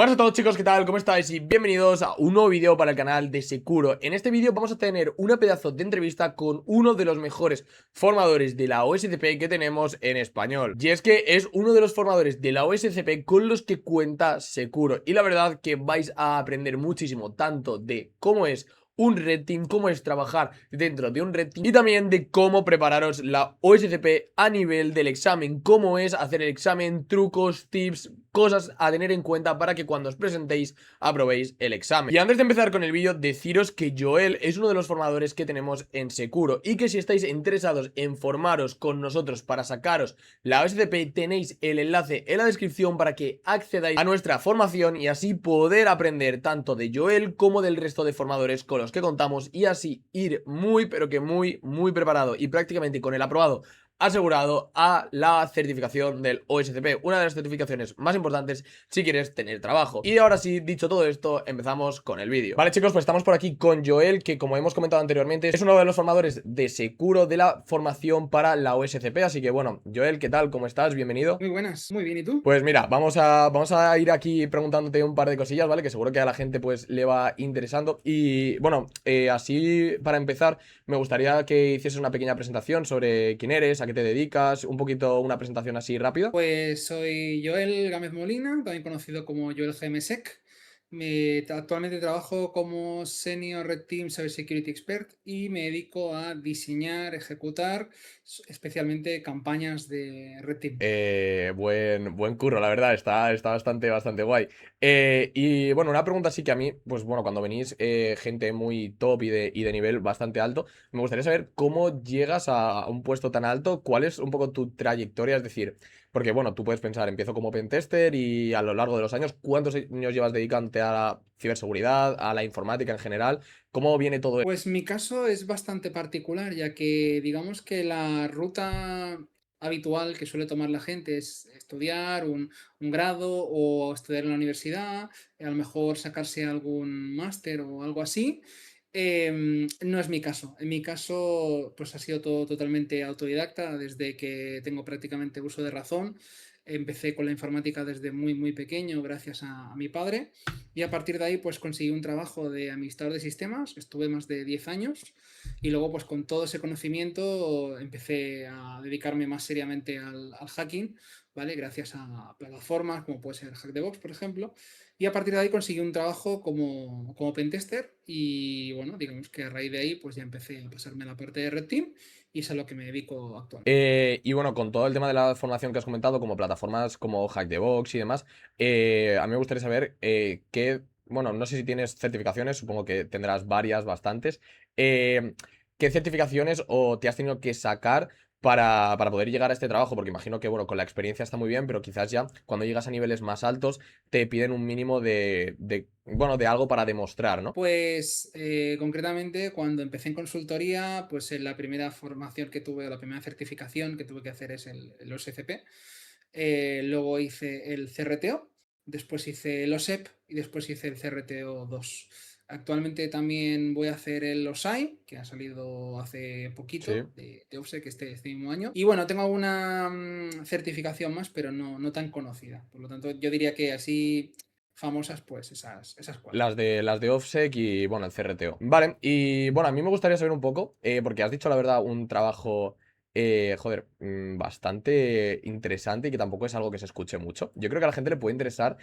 Hola a todos chicos, ¿qué tal? ¿Cómo estáis? Y bienvenidos a un nuevo vídeo para el canal de Sekuro. En este vídeo vamos a tener una pedazo de entrevista con uno de los mejores formadores de la OSCP que tenemos en español. Y es que es uno de los formadores de la OSCP con los que cuenta Sekuro. Y la verdad que vais a aprender muchísimo, tanto de cómo es un Red Team, cómo es trabajar dentro de un Red Team y también de cómo prepararos la OSCP a nivel del examen, cómo es hacer el examen, trucos, tips, cosas a tener en cuenta para que cuando os presentéis aprobéis el examen. Y antes de empezar con el vídeo, deciros que Joel es uno de los formadores que tenemos en Sekuro y que si estáis interesados en formaros con nosotros para sacaros la OSCP, tenéis el enlace en la descripción para que accedáis a nuestra formación y así poder aprender tanto de Joel como del resto de formadores con los que contamos y así ir muy pero que muy preparado y prácticamente con el aprobado asegurado a la certificación del OSCP, una de las certificaciones más importantes si quieres tener trabajo. Y ahora sí, dicho todo esto, empezamos con el vídeo. Vale chicos, pues estamos por aquí con Joel, que como hemos comentado anteriormente, es uno de los formadores de Sekuro de la formación para la OSCP, así que bueno, Joel, ¿qué tal? ¿Cómo estás? Bienvenido. Muy buenas, muy bien, ¿y tú? Pues mira, vamos a ir aquí preguntándote un par de cosillas, ¿vale? Que seguro que a la gente pues le va interesando. Y bueno, así para empezar, me gustaría que hicieses una pequeña presentación sobre quién eres, a qué te dedicas, un poquito una presentación así rápida. Pues soy Joel Gámez Molina, también conocido como Joel GMSec. Actualmente trabajo como Senior Red Team Cybersecurity Expert y me dedico a diseñar, ejecutar especialmente campañas de Red Team. Buen curro, la verdad, está bastante guay. Y bueno, una pregunta sí que a mí, pues bueno, cuando venís gente muy top y de nivel bastante alto, me gustaría saber cómo llegas a un puesto tan alto, cuál es un poco tu trayectoria, es decir, porque bueno, tú puedes pensar, empiezo como pentester y a lo largo de los años, ¿cuántos años llevas dedicándote a la ciberseguridad, a la informática en general? ¿Cómo viene todo Pues mi caso es bastante particular, ya que digamos que la ruta habitual que suele tomar la gente es estudiar un grado o estudiar en la universidad, a lo mejor sacarse algún máster o algo así. No es mi caso. En mi caso, pues ha sido todo totalmente autodidacta desde que tengo prácticamente uso de razón. Empecé con la informática desde muy pequeño gracias a mi padre. Y a partir de ahí, pues conseguí un trabajo de administrador de sistemas, estuve más de 10 años y luego, pues con todo ese conocimiento, empecé a dedicarme más seriamente al hacking, ¿vale? Gracias a plataformas como puede ser Hack the Box, por ejemplo. Y a partir de ahí conseguí un trabajo como pentester y bueno, digamos que a raíz de ahí, pues ya empecé a pasarme a la parte de Red Team y es a lo que me dedico actualmente. Y bueno, con todo el tema de la formación que has comentado, como plataformas como Hack the Box y demás, a mí me gustaría saber bueno, no sé si tienes certificaciones, supongo que tendrás varias, bastantes. ¿Qué certificaciones o te has tenido que sacar para poder llegar a este trabajo? Porque imagino que, bueno, con la experiencia está muy bien, pero quizás ya cuando llegas a niveles más altos te piden un mínimo bueno, de algo para demostrar, ¿no? Pues concretamente cuando empecé en consultoría, pues en la primera formación que tuve, la primera certificación que tuve que hacer es el OSCP. Luego hice el CRTO, después hice el OSEP y después hice el CRTO 2. Actualmente también voy a hacer el OSAI, que ha salido hace Sí. poquito, de OPSEC este mismo año. Y bueno, tengo alguna certificación más, pero no tan conocida. Por lo tanto, yo diría que así famosas, pues esas cuatro. Las de OffSec y, bueno, el CRTO. Vale, y bueno, a mí me gustaría saber un poco, porque has dicho, la verdad, un trabajo, joder, bastante interesante y que tampoco es algo que se escuche mucho. Yo creo que a la gente le puede interesar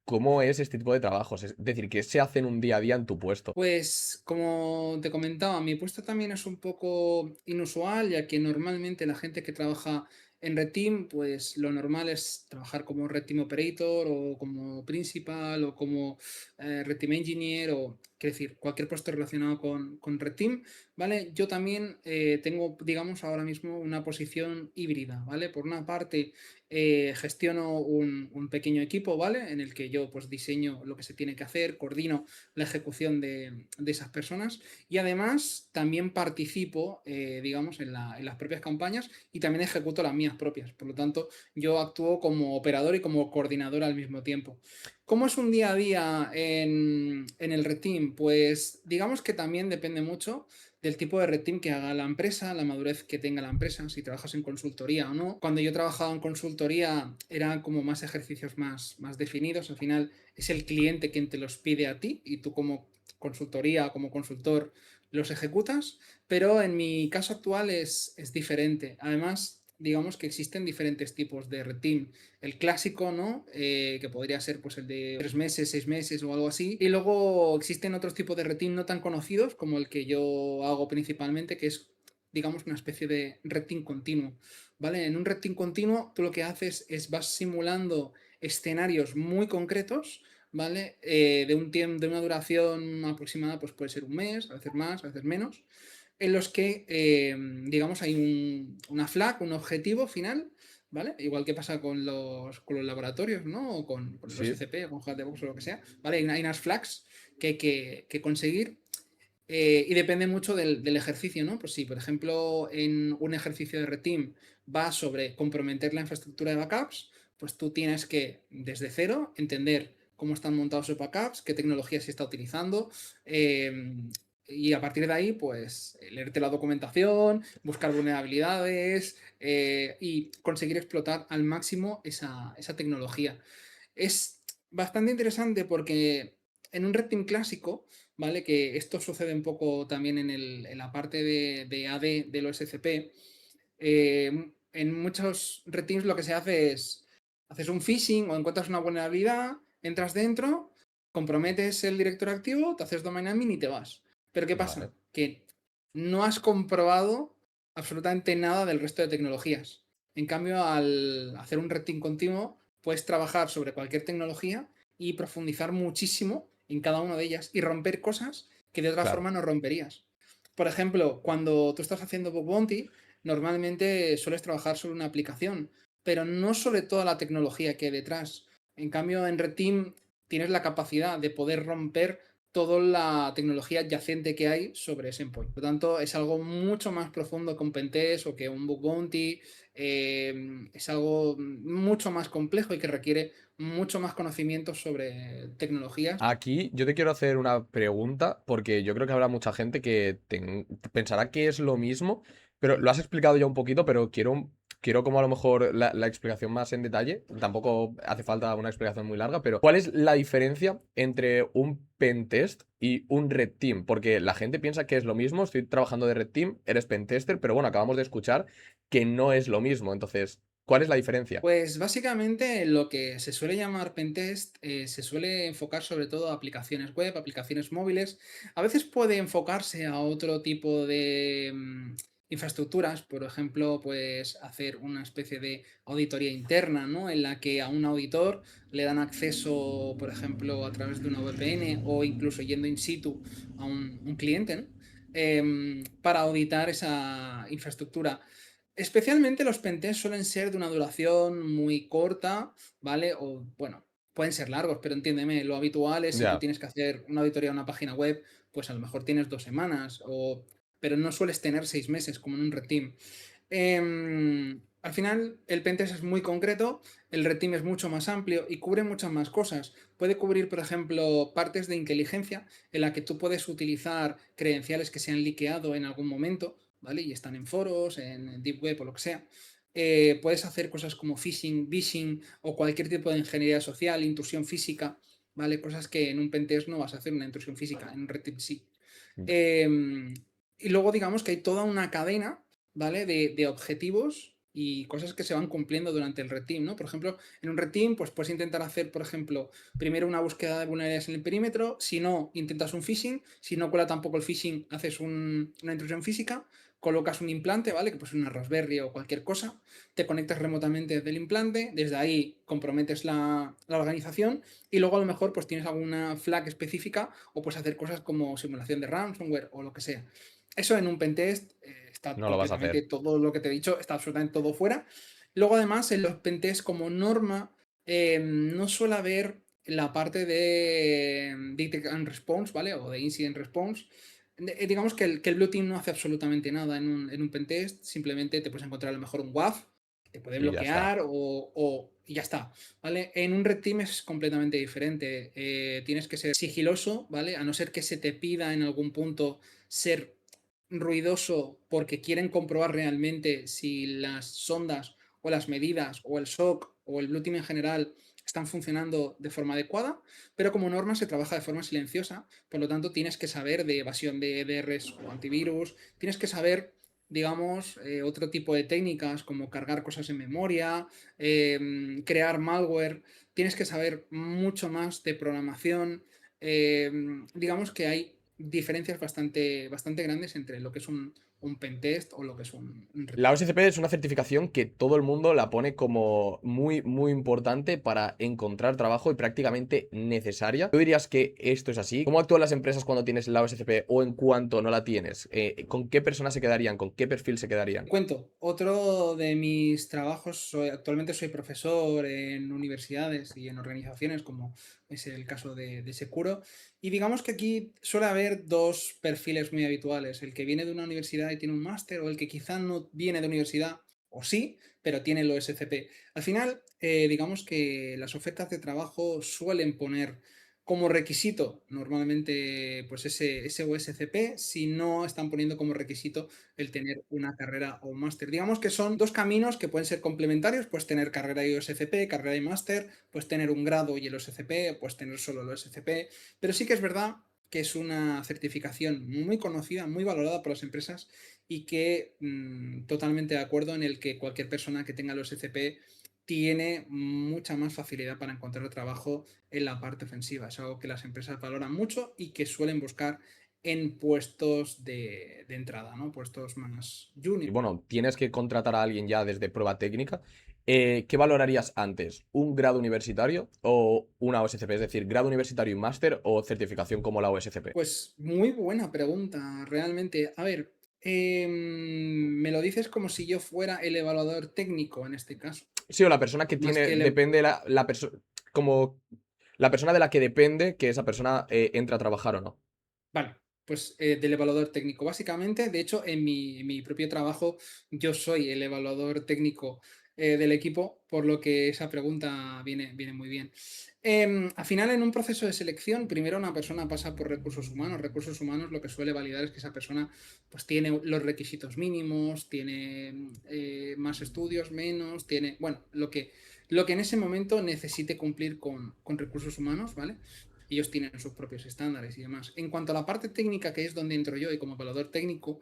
cómo es este tipo de trabajos, es decir, qué se hace en un día a día en tu puesto. Pues como te comentaba, mi puesto también es un poco inusual, ya que normalmente la gente que trabaja en Red Team, pues lo normal es trabajar como Red Team Operator o como Principal o como Red Team Engineer o, quiero decir, cualquier puesto relacionado con Red Team, ¿vale? Yo también tengo, digamos, ahora mismo una posición híbrida, ¿vale? Por una parte, gestiono un pequeño equipo, ¿vale? En el que yo pues diseño lo que se tiene que hacer, coordino la ejecución de esas personas y además también participo, digamos, en las propias campañas y también ejecuto las mías propias. Por lo tanto, yo actúo como operador y como coordinador al mismo tiempo. ¿Cómo es un día a día en el Red Team? Pues digamos que también depende mucho del tipo de red team que haga la empresa, la madurez que tenga la empresa, si trabajas en consultoría o no. Cuando yo trabajaba en consultoría eran como más ejercicios más definidos. Al final es el cliente quien te los pide a ti y tú como consultoría o como consultor los ejecutas, pero en mi caso actual es diferente. Además, digamos que existen diferentes tipos de red team. El clásico, ¿no? Que podría ser pues el de 3 meses, 6 meses o algo así. Y luego existen otros tipos de red team no tan conocidos como el que yo hago principalmente, que es, digamos, una especie de red team continuo. ¿Vale? En un red team continuo tú lo que haces es vas simulando escenarios muy concretos, ¿vale? De una duración aproximada, pues puede ser un mes, a veces más, a veces menos, en los que, digamos, hay una flag, un objetivo final, ¿vale? Igual que pasa con los laboratorios, ¿no? O con los Sí. SCP, o con Hackbox o lo que sea, ¿vale? Hay unas flags que hay que conseguir. Y depende mucho del ejercicio, ¿no? Pues si, por ejemplo, en un ejercicio de red team va sobre comprometer la infraestructura de backups, pues tú tienes que, desde cero, entender cómo están montados esos backups, qué tecnología se está utilizando, y a partir de ahí, pues, leerte la documentación, buscar vulnerabilidades, y conseguir explotar al máximo esa tecnología. Es bastante interesante porque en un red team clásico, ¿vale? Que esto sucede un poco también en la parte de AD de los SCP. En muchos red teams lo que se hace es, haces un phishing o encuentras una vulnerabilidad, entras dentro, comprometes el directorio activo, te haces domain admin y te vas. Pero ¿qué pasa? Vale. Que no has comprobado absolutamente nada del resto de tecnologías. En cambio, al hacer un red team continuo, puedes trabajar sobre cualquier tecnología y profundizar muchísimo en cada una de ellas y romper cosas que de otra Claro. forma no romperías. Por ejemplo, cuando tú estás haciendo bug bounty, normalmente sueles trabajar sobre una aplicación, pero no sobre toda la tecnología que hay detrás. En cambio, en Red Team tienes la capacidad de poder romper toda la tecnología adyacente que hay sobre ese endpoint. Por lo tanto, es algo mucho más profundo que un pentest o que un bug bounty. Es algo mucho más complejo y que requiere mucho más conocimiento sobre tecnologías. Aquí yo te quiero hacer una pregunta porque yo creo que habrá mucha gente que pensará que es lo mismo, pero lo has explicado ya un poquito, pero quiero como a lo mejor la explicación más en detalle. Tampoco hace falta una explicación muy larga, pero ¿cuál es la diferencia entre un pentest y un red team? Porque la gente piensa que es lo mismo, estoy trabajando de red team, eres pentester, pero bueno, acabamos de escuchar que no es lo mismo. Entonces, ¿cuál es la diferencia? Pues básicamente lo que se suele llamar pentest se suele enfocar sobre todo a aplicaciones web, aplicaciones móviles. A veces puede enfocarse a otro tipo de infraestructuras, por ejemplo, pues hacer una especie de auditoría interna, ¿no? En la que a un auditor le dan acceso, por ejemplo, a través de una VPN o incluso yendo in situ a un cliente, ¿no? Para auditar esa infraestructura. Especialmente los pentests suelen ser de una duración muy corta, ¿vale? O bueno, pueden ser largos, pero entiéndeme, lo habitual es si tú Ya, tienes que hacer una auditoría a una página web, pues a lo mejor tienes 2 semanas, pero no sueles tener 6 meses como en un red team. Al final, el pentest es muy concreto, el red team es mucho más amplio y cubre muchas más cosas. Puede cubrir, por ejemplo, partes de inteligencia en la que tú puedes utilizar credenciales que se han liqueado en algún momento, ¿vale? Y están en foros, en Deep Web o lo que sea. Puedes hacer cosas como phishing, vishing o cualquier tipo de ingeniería social, intrusión física, ¿vale? Cosas que en un pentest no vas a hacer una intrusión física, en un red team sí. Em, y luego digamos que hay toda una cadena, ¿vale? De objetivos y cosas que se van cumpliendo durante el red team, ¿no? Por ejemplo, en un red team, pues puedes intentar hacer, por ejemplo, primero una búsqueda de vulnerabilidades en el perímetro, si no, intentas un phishing, si no cuela tampoco el phishing, haces una intrusión física, colocas un implante, ¿vale? Que puede ser una Raspberry o cualquier cosa, te conectas remotamente desde el implante, desde ahí comprometes la organización y luego a lo mejor pues tienes alguna flag específica o puedes hacer cosas como simulación de ransomware o lo que sea. Eso en un pentest está no lo vas a completamente hacer. todo lo que te he dicho, está absolutamente todo fuera. Luego además en los pentests como norma no suele haber la parte de detect and response, ¿vale? O de incident response. Digamos que el Blue Team no hace absolutamente nada en un pentest, simplemente te puedes encontrar a lo mejor un WAF, te puede Y ya está. bloquear y ya está, ¿vale? En un Red Team es completamente diferente, tienes que ser sigiloso, ¿vale? A no ser que se te pida en algún punto ser ruidoso porque quieren comprobar realmente si las sondas o las medidas o el SOC o el Blue Team en general están funcionando de forma adecuada, pero como norma se trabaja de forma silenciosa, por lo tanto tienes que saber de evasión de EDRs o antivirus, tienes que saber, digamos, otro tipo de técnicas como cargar cosas en memoria, crear malware, tienes que saber mucho más de programación. Digamos que hay diferencias bastante grandes entre lo que es un pentest o lo que es un La reporte. OSCP es una certificación que todo el mundo la pone como muy, muy importante para encontrar trabajo y prácticamente necesaria. ¿Tú dirías que esto es así? ¿Cómo actúan las empresas cuando tienes la OSCP o en cuanto no la tienes? ¿Con qué personas se quedarían? ¿Con qué perfil se quedarían? Cuento, otro de mis trabajos, actualmente soy profesor en universidades y en organizaciones, como es el caso de Securo, y digamos que aquí suele haber dos perfiles muy habituales, el que viene de una universidad y tiene un máster, o el que quizá no viene de universidad, o sí, pero tiene el OSCP. Al final, digamos que las ofertas de trabajo suelen poner como requisito normalmente pues ese OSCP, si no están poniendo como requisito el tener una carrera o un máster. Digamos que son dos caminos que pueden ser complementarios, puedes tener carrera y OSCP, carrera y máster, puedes tener un grado y el OSCP, puedes tener solo el OSCP, pero sí que es verdad que es una certificación muy conocida, muy valorada por las empresas y que totalmente de acuerdo en el que cualquier persona que tenga el OSCP tiene mucha más facilidad para encontrar trabajo en la parte ofensiva. Es algo que las empresas valoran mucho y que suelen buscar en puestos de entrada, ¿no? Puestos más Y junior. bueno, tienes que contratar a alguien ya desde prueba técnica. ¿Qué valorarías antes? ¿Un grado universitario o una OSCP? Es decir, grado universitario y máster o certificación como la OSCP. Pues muy buena pregunta, realmente. A ver, me lo dices como si yo fuera el evaluador técnico en este caso, Sí, o la persona que más tiene, que depende la persona, como la persona de la que depende que esa persona entre a trabajar o no. Vale, pues del evaluador técnico. Básicamente, de hecho, en mi propio trabajo, yo soy el evaluador técnico del equipo, por lo que esa pregunta viene muy bien. Al final, en un proceso de selección, primero una persona pasa por recursos humanos. Recursos humanos lo que suele validar es que esa persona pues, tiene los requisitos mínimos, tiene más estudios, menos, tiene, bueno, lo que en ese momento necesite cumplir con recursos humanos, ¿vale? Ellos tienen sus propios estándares y demás. En cuanto a la parte técnica, que es donde entro yo y como evaluador técnico,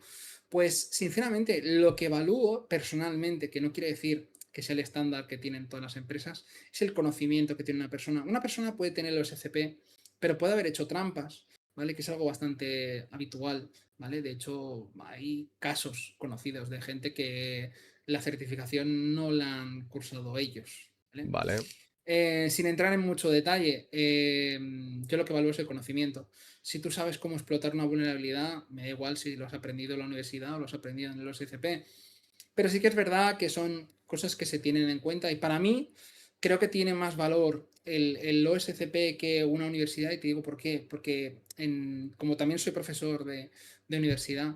pues sinceramente lo que evalúo personalmente, que no quiere decir que sea el estándar que tienen todas las empresas, es el conocimiento que tiene una persona. Una persona puede tener los SCP, pero puede haber hecho trampas, ¿vale? Que es algo bastante habitual, ¿vale? De hecho, hay casos conocidos de gente que la certificación no la han cursado ellos, ¿vale? Vale. Sin entrar en mucho detalle, yo lo que valoro es el conocimiento. Si tú sabes cómo explotar una vulnerabilidad, me da igual si lo has aprendido en la universidad o lo has aprendido en los SCP. Pero sí que es verdad que son cosas que se tienen en cuenta y para mí creo que tiene más valor el OSCP que una universidad y te digo por qué. Porque como también soy profesor de universidad,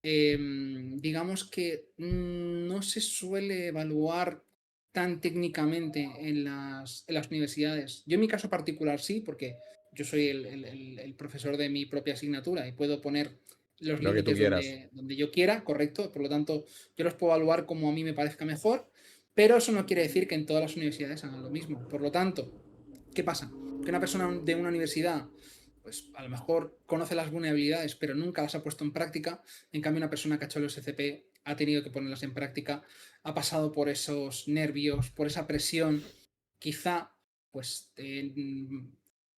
digamos que no se suele evaluar tan técnicamente en las universidades. Yo en mi caso particular sí, porque yo soy el profesor de mi propia asignatura y puedo poner los Lo que tú límites quieras. donde yo quiera, correcto. Por lo tanto, yo los puedo evaluar como a mí me parezca mejor, pero eso no quiere decir que en todas las universidades hagan lo mismo. Por lo tanto, ¿qué pasa? Que una persona de una universidad, pues a lo mejor conoce las vulnerabilidades, pero nunca las ha puesto en práctica. En cambio, una persona que ha hecho el SCP ha tenido que ponerlas en práctica, ha pasado por esos nervios, por esa presión. Quizá, pues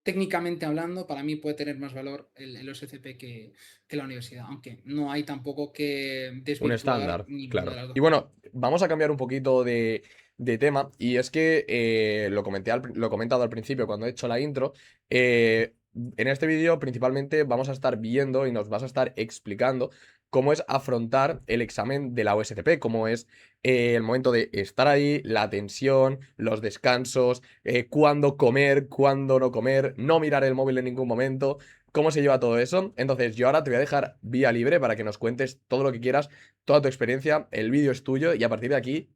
técnicamente hablando, para mí puede tener más valor el OSCP que la universidad, aunque no hay tampoco que Un desvirtuar estándar, ninguna de claro. las Y dos bueno, partes. vamos a cambiar un poquito de tema. Y es que lo he comentado al principio cuando he hecho la intro. En este vídeo principalmente vamos a estar viendo y nos vas a estar explicando cómo es afrontar el examen de la OSCP, cómo es el momento de estar ahí, la tensión, los descansos, cuándo comer, cuándo no comer, no mirar el móvil en ningún momento, cómo se lleva todo eso. Entonces yo ahora te voy a dejar vía libre para que nos cuentes todo lo que quieras, toda tu experiencia, el vídeo es tuyo y a partir de aquí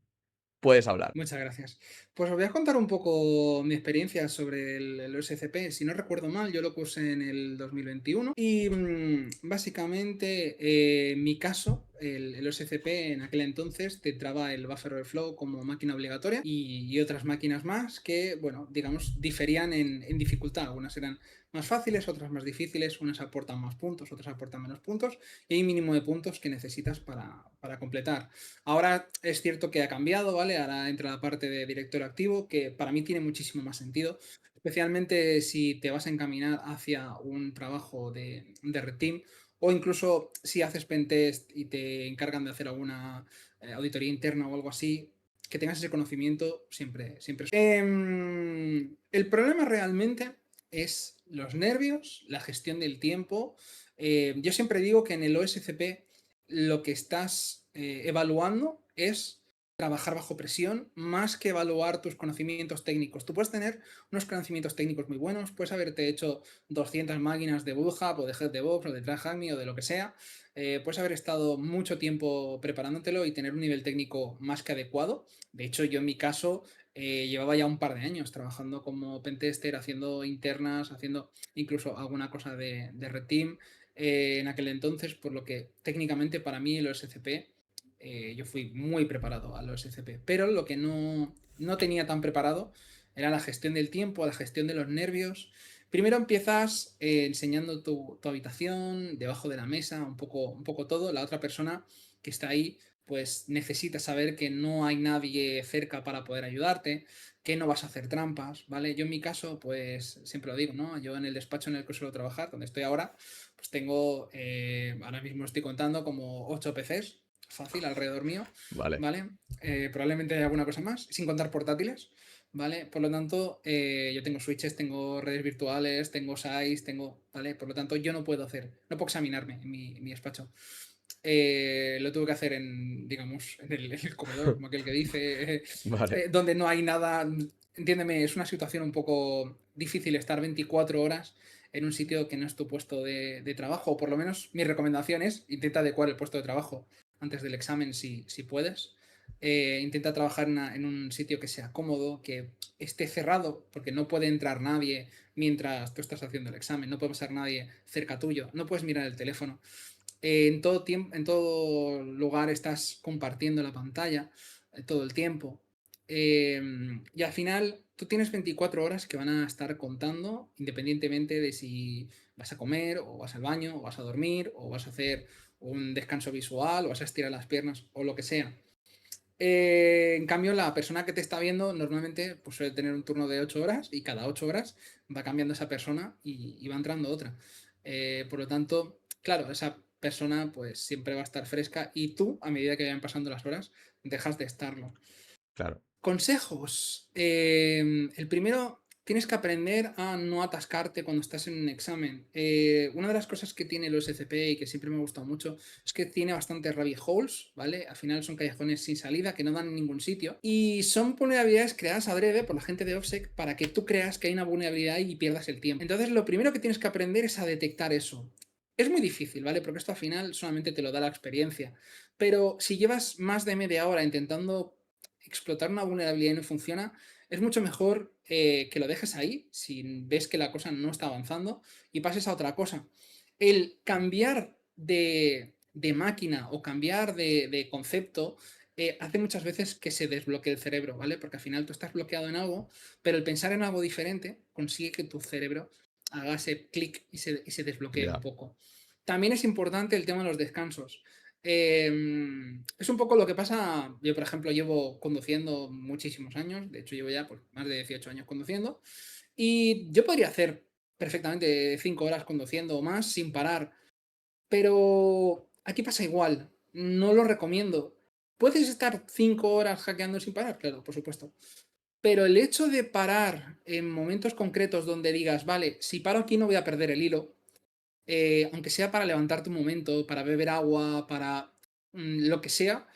puedes hablar. Muchas gracias. Pues os voy a contar un poco mi experiencia sobre el OSCP. Si no recuerdo mal, yo lo puse en el 2021 y básicamente en mi caso, el OSCP en aquel entonces te traba el buffer overflow como máquina obligatoria y otras máquinas más que, bueno, digamos, diferían en dificultad. Algunas eran más fáciles, otras más difíciles, unas aportan más puntos, otras aportan menos puntos y hay un mínimo de puntos que necesitas para completar. Ahora es cierto que ha cambiado, ¿vale? Ahora entra la parte de director activo, que para mí tiene muchísimo más sentido, especialmente si te vas a encaminar hacia un trabajo de Red Team o incluso si haces pentest y te encargan de hacer alguna auditoría interna o algo así, que tengas ese conocimiento siempre, siempre. El problema realmente es los nervios, la gestión del tiempo. Yo siempre digo que en el OSCP lo que estás evaluando es trabajar bajo presión más que evaluar tus conocimientos técnicos. Tú puedes tener unos conocimientos técnicos muy buenos, puedes haberte hecho 200 máquinas de Bootstrap o de HeadDevOps o de TrackHackMe o de lo que sea, puedes haber estado mucho tiempo preparándotelo y tener un nivel técnico más que adecuado. De hecho, yo en mi caso llevaba ya un par de años trabajando como pentester, haciendo internas, haciendo incluso alguna cosa de Red Team en aquel entonces, por lo que técnicamente para mí el OSCP, yo fui muy preparado al OSCP, pero lo que no tenía tan preparado era la gestión del tiempo, la gestión de los nervios. Primero empiezas enseñando tu habitación, debajo de la mesa, un poco todo. La otra persona que está ahí pues necesita saber que no hay nadie cerca para poder ayudarte, que no vas a hacer trampas, ¿vale? Yo en mi caso, pues siempre lo digo, ¿no? Yo en el despacho en el que suelo trabajar, donde estoy ahora, pues tengo, ahora mismo estoy contando como 8 PCs, fácil, alrededor mío, Vale, ¿vale? Probablemente hay alguna cosa más, sin contar portátiles, ¿vale? Por lo tanto, yo tengo switches, tengo redes virtuales, tengo SAIs, tengo, ¿vale? Por lo tanto, yo no puedo hacer, no puedo examinarme en mi despacho. Lo tuve que hacer en, digamos, en el comedor, como aquel que dice, vale. donde no hay nada. Entiéndeme, es una situación un poco difícil estar 24 horas en un sitio que no es tu puesto de trabajo, o por lo menos mi recomendación es intenta adecuar el puesto de trabajo antes del examen si puedes. Intenta trabajar en un sitio que sea cómodo, que esté cerrado, porque no puede entrar nadie mientras tú estás haciendo el examen, no puede pasar nadie cerca tuyo, no puedes mirar el teléfono. En todo tiempo, en todo lugar estás compartiendo la pantalla todo el tiempo. Y al final tú tienes 24 horas que van a estar contando independientemente de si vas a comer o vas al baño o vas a dormir o vas a hacer un descanso visual o vas a estirar las piernas o lo que sea. En cambio, la persona que te está viendo normalmente pues, suele tener un turno de 8 horas y cada 8 horas va cambiando esa persona y va entrando otra. Por lo tanto, claro, esa persona pues siempre va a estar fresca y tú, a medida que vayan pasando las horas, dejas de estarlo. Claro. Consejos. El primero, tienes que aprender a no atascarte cuando estás en un examen. Una de las cosas que tiene el OSCP y que siempre me ha gustado mucho es que tiene bastantes rabbit holes, ¿vale? Al final son callejones sin salida que no dan en ningún sitio. Y son vulnerabilidades creadas adrede por la gente de OPSEC para que tú creas que hay una vulnerabilidad y pierdas el tiempo. Entonces, lo primero que tienes que aprender es a detectar eso. Es muy difícil, ¿vale? Porque esto al final solamente te lo da la experiencia. Pero si llevas más de media hora intentando explotar una vulnerabilidad y no funciona, es mucho mejor que lo dejes ahí si ves que la cosa no está avanzando y pases a otra cosa. El cambiar de máquina o cambiar de concepto hace muchas veces que se desbloquee el cerebro, ¿vale? Porque al final tú estás bloqueado en algo, pero el pensar en algo diferente consigue que tu cerebro haga ese clic y se desbloquee un Ya. poco. También es importante el tema de los descansos. Es un poco lo que pasa. Yo, por ejemplo, llevo conduciendo muchísimos años. De hecho, llevo ya pues, más de 18 años conduciendo. Y yo podría hacer perfectamente 5 horas conduciendo o más sin parar. Pero aquí pasa igual. No lo recomiendo. ¿Puedes estar 5 horas hackeando sin parar? Claro, por supuesto. Pero el hecho de parar en momentos concretos donde digas, vale, si paro aquí no voy a perder el hilo, aunque sea para levantarte un momento, para beber agua, para lo que sea,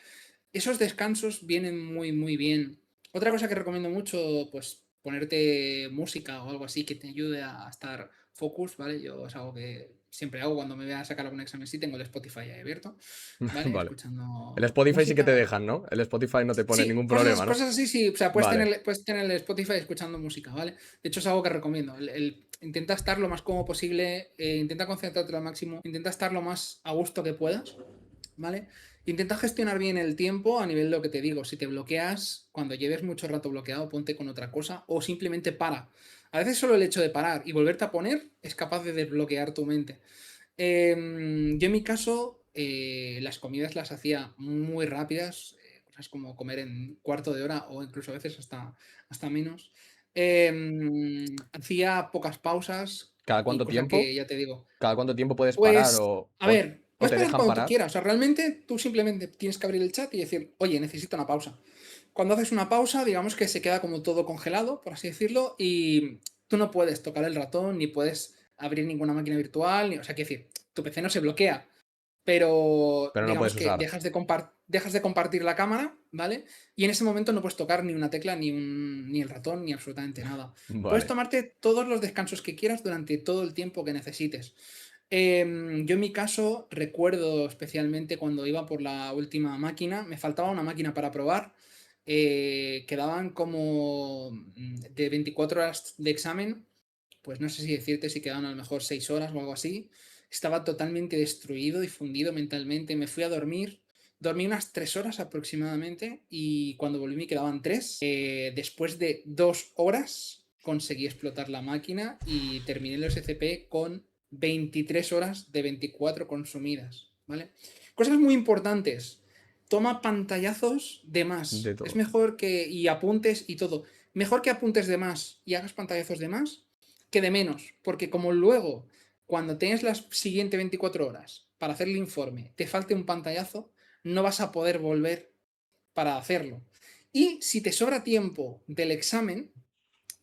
esos descansos vienen muy, muy bien. Otra cosa que recomiendo mucho, pues ponerte música o algo así que te ayude a estar focus, ¿vale? Yo es algo que siempre hago cuando me voy a sacar algún examen, sí tengo el Spotify ahí abierto, ¿vale? Vale. El Escuchando Spotify sí que te música. dejan, ¿no? El Spotify no te pone Sí, ningún problema, ¿no? cosas así, sí. O sea, Vale, puedes tener el Spotify escuchando música, ¿vale? De hecho, es algo que recomiendo. Intenta estar lo más cómodo posible, intenta concentrarte al máximo, intenta estar lo más a gusto que puedas, ¿vale? Intenta gestionar bien el tiempo a nivel de lo que te digo. Si te bloqueas, cuando lleves mucho rato bloqueado, ponte con otra cosa o simplemente para. A veces solo el hecho de parar y volverte a poner es capaz de desbloquear tu mente. Yo en mi caso, las comidas las hacía muy rápidas, cosas como comer en cuarto de hora o incluso a veces hasta menos. Hacía pocas pausas ¿cada y cuánto cosa que tiempo? ya te digo, ¿Cada cuánto tiempo puedes parar pues, a o, ver, o puedes te parar dejan cuando tú parar? quieras. O sea, realmente tú simplemente tienes que abrir el chat y decir, oye, necesito una pausa. Cuando haces una pausa, digamos que se queda como todo congelado, por así decirlo, y tú no puedes tocar el ratón, ni puedes abrir ninguna máquina virtual, o sea, quiero decir, tu PC no se bloquea, pero Pero no digamos puedes que usar. dejas de compartir la cámara, ¿vale? Y en ese momento no puedes tocar ni una tecla, ni el ratón, ni absolutamente nada. Puedes Vale. tomarte todos los descansos que quieras durante todo el tiempo que necesites. Yo en mi caso recuerdo especialmente cuando iba por la última máquina, me faltaba una máquina para probar, quedaban como de 24 horas de examen, pues no sé si decirte si quedaban a lo mejor 6 horas o algo así. Estaba totalmente destruido y fundido mentalmente. Me fui a dormir. Dormí unas 3 horas aproximadamente y cuando volví me quedaban 3. Después de 2 horas conseguí explotar la máquina y terminé el SCP con 23 horas de 24 consumidas, ¿vale? Cosas muy importantes. Toma pantallazos de De más. Es todo. mejor que... y apuntes y todo. Mejor que apuntes de más y hagas pantallazos de más que de menos, porque como luego, cuando tengas las siguientes 24 horas para hacer el informe, te falte un pantallazo, no vas a poder volver para hacerlo. Y si te sobra tiempo del examen,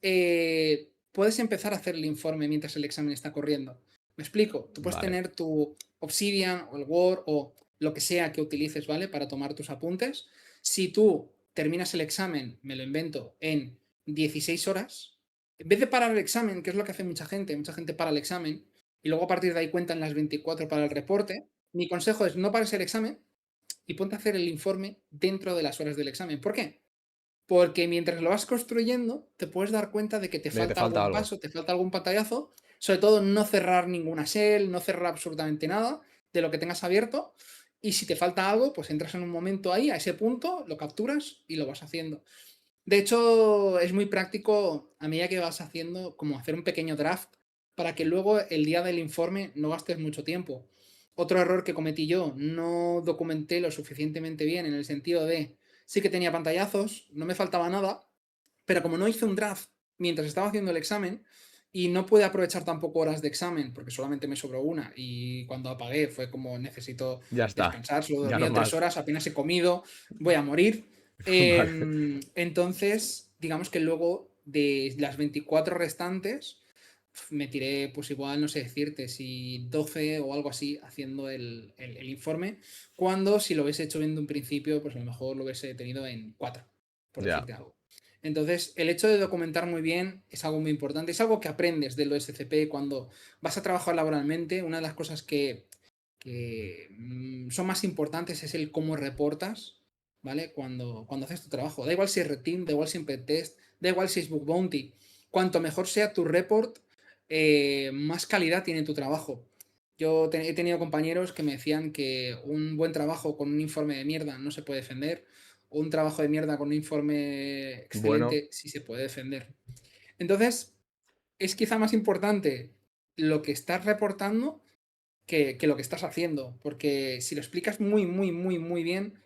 puedes empezar a hacer el informe mientras el examen está corriendo. ¿Me explico? Tú puedes Vale. tener tu Obsidian o el Word o lo que sea que utilices, ¿vale? Para tomar tus apuntes. Si tú terminas el examen, me lo invento, en 16 horas, en vez de parar el examen, que es lo que hace mucha gente para el examen, y luego a partir de ahí cuentan las 24 para el reporte, mi consejo es no pares el examen y ponte a hacer el informe dentro de las horas del examen. ¿Por qué? Porque mientras lo vas construyendo, te puedes dar cuenta de que te De que te falta falta algún algo. paso, te falta algún pantallazo. Sobre todo, no cerrar ninguna shell, no cerrar absolutamente nada de lo que tengas abierto. Y si te falta algo, pues entras en un momento ahí, a ese punto, lo capturas y lo vas haciendo. De hecho, es muy práctico a medida que vas haciendo, como hacer un pequeño draft para que luego el día del informe no gastes mucho tiempo. Otro error que cometí yo, no documenté lo suficientemente bien en el sentido de, sí que tenía pantallazos, no me faltaba nada, pero como no hice un draft mientras estaba haciendo el examen y no pude aprovechar tampoco horas de examen porque solamente me sobró una y cuando apagué fue como necesito Ya está. descansar, solo he Ya no dormido 3 más. horas, apenas he comido, voy a morir. Vale. Entonces, digamos que luego de las 24 restantes me tiré, pues igual, no sé decirte, si 12 o algo así haciendo el informe, cuando si lo hubiese hecho bien de un principio, pues a lo mejor lo hubiese tenido en 4, por Ya. decirte algo. Entonces, el hecho de documentar muy bien es algo muy importante, es algo que aprendes del OSCP cuando vas a trabajar laboralmente. Una de las cosas que son más importantes es el cómo reportas, ¿vale? Cuando haces tu trabajo. Da igual si es Red Team, da igual si es Pentest, da igual si es Bug Bounty. Cuanto mejor sea tu report, más calidad tiene tu trabajo. He tenido compañeros que me decían que un buen trabajo con un informe de mierda no se puede defender, o un trabajo de mierda con un informe Bueno, excelente sí se puede defender. Entonces, es quizá más importante lo que estás reportando que lo que estás haciendo, porque si lo explicas muy, muy, muy, muy bien,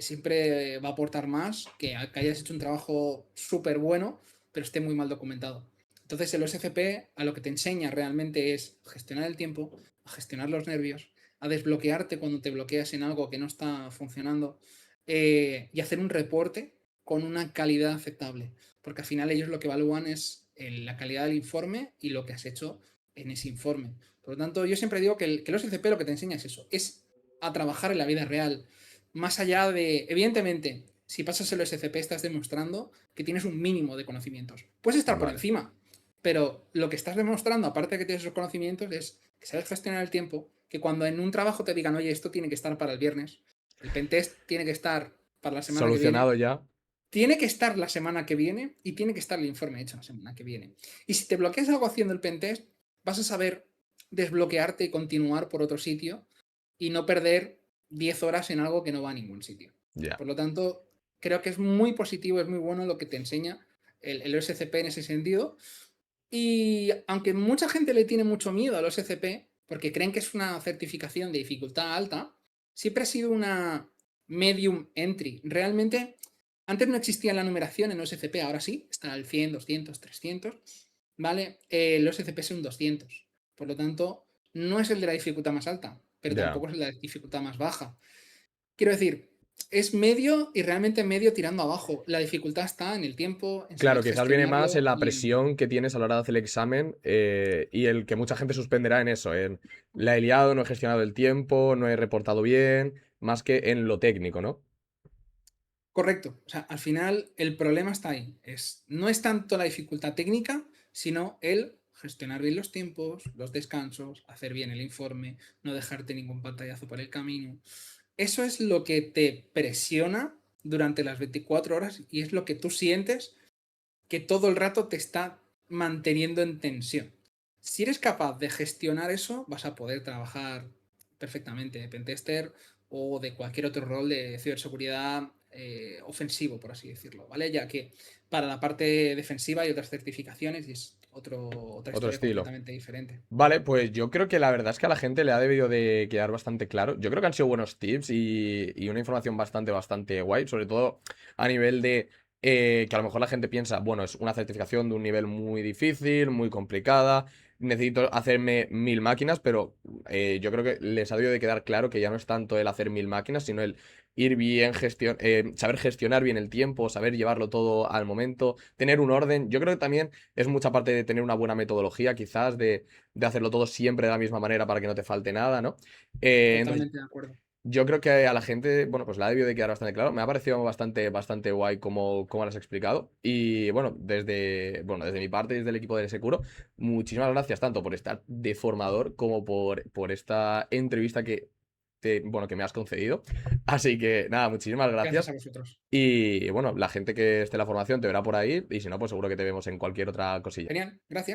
siempre va a aportar más que hayas hecho un trabajo súper bueno, pero esté muy mal documentado. Entonces el OSCP a lo que te enseña realmente es a gestionar el tiempo, a gestionar los nervios, a desbloquearte cuando te bloqueas en algo que no está funcionando y hacer un reporte con una calidad aceptable, porque al final ellos lo que evalúan es la calidad del informe y lo que has hecho en ese informe. Por lo tanto, yo siempre digo que el OSCP lo que te enseña es eso, es a trabajar en la vida real. Más allá de, evidentemente, si pasas el OSCP estás demostrando que tienes un mínimo de conocimientos. Puedes estar por vale. encima, Pero lo que estás demostrando, aparte de que tienes esos conocimientos, es que sabes gestionar el tiempo, que cuando en un trabajo te digan, oye, esto tiene que estar para el viernes, el pentest tiene que estar para la semana que viene, Solucionado ya. tiene que estar la semana que viene y tiene que estar el informe hecho la semana que viene. Y si te bloqueas algo haciendo el pentest, vas a saber desbloquearte y continuar por otro sitio y no perder 10 horas en algo que no va a ningún sitio. Ya. Por lo tanto, creo que es muy positivo, es muy bueno lo que te enseña el OSCP en ese sentido. Y aunque mucha gente le tiene mucho miedo al OSCP, porque creen que es una certificación de dificultad alta, siempre ha sido una medium entry. Realmente, antes no existía la numeración en OSCP, ahora sí, está el 100, 200, 300, ¿vale? El OSCP es un 200. Por lo tanto, no es el de la dificultad más alta, pero Ya. tampoco es el de la dificultad más baja. Quiero decir, es medio y realmente medio tirando abajo. La dificultad está en el tiempo, en Claro, saber quizás viene más en gestionarlo la y en... presión que tienes a la hora de hacer el examen y el que mucha gente suspenderá en eso, en la he liado, no he gestionado el tiempo, no he reportado bien, más que en lo técnico, ¿no? Correcto. O sea, al final el problema está ahí. No es tanto la dificultad técnica, sino el gestionar bien los tiempos, los descansos, hacer bien el informe, no dejarte ningún pantallazo por el camino. Eso es lo que te presiona durante las 24 horas y es lo que tú sientes que todo el rato te está manteniendo en tensión. Si eres capaz de gestionar eso, vas a poder trabajar perfectamente de pentester o de cualquier otro rol de ciberseguridad ofensivo, por así decirlo, ¿vale? Ya que para la parte defensiva hay otras certificaciones y es otra Otro historia estilo. completamente diferente. Vale, pues yo creo que la verdad es que a la gente le ha debido de quedar bastante claro. Yo creo que han sido buenos tips y una información bastante guay, sobre todo a nivel de que a lo mejor la gente piensa, bueno, es una certificación de un nivel muy difícil, muy complicada, necesito hacerme 1000 máquinas, pero yo creo que les ha debido de quedar claro que ya no es tanto el hacer 1000 máquinas, sino el ir bien, saber gestionar bien el tiempo, saber llevarlo todo al momento, tener un orden. Yo creo que también es mucha parte de tener una buena metodología, quizás, de hacerlo todo siempre de la misma manera para que no te falte nada, ¿no? Entonces, Totalmente de acuerdo. yo creo que a la gente, bueno, pues la ha debido de quedar bastante claro. Me ha parecido bastante guay como lo has explicado. Y bueno, desde mi parte, desde el equipo de Securo, muchísimas gracias tanto por estar de formador como por esta entrevista que me has concedido. Así que nada, muchísimas Gracias gracias. a vosotros. Y bueno, la gente que esté en la formación te verá por ahí y si no, pues seguro que te vemos en cualquier otra cosilla. Genial, gracias.